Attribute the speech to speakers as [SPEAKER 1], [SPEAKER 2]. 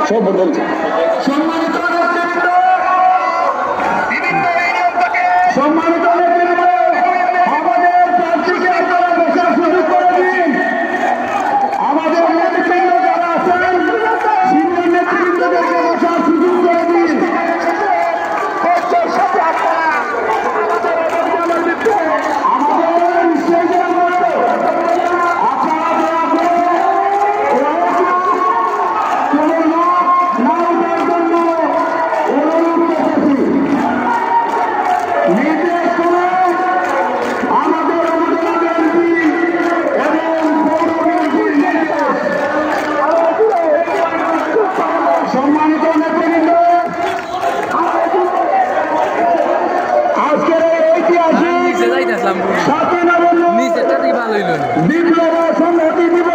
[SPEAKER 1] সব বদলছে।
[SPEAKER 2] সম্মানিত সম্মানিত আমাদের প্রার্থীকে আপনারা বসার সুযোগ করে দিন। আমাদের নেতৃবৃন্দ যারা আছেন সিনিয়র নেতৃবৃন্দদেরকে বসার সুযোগ করে দিন। আমাদের স্টেজের মধ্যে আপনারা দয়া করে কোনো না ওঠার জন্য অনুরোধ করতেছি। নির্দেশ করে আমাদের উপজেলা বিএনপি এবং পৌর বিএনপির নির্দেশ। সম্মানিত নেতৃবৃন্দ, আজকের এই ঐতিহাসিক 7ই নভেম্বর বিপ্লব সংহতি দিবস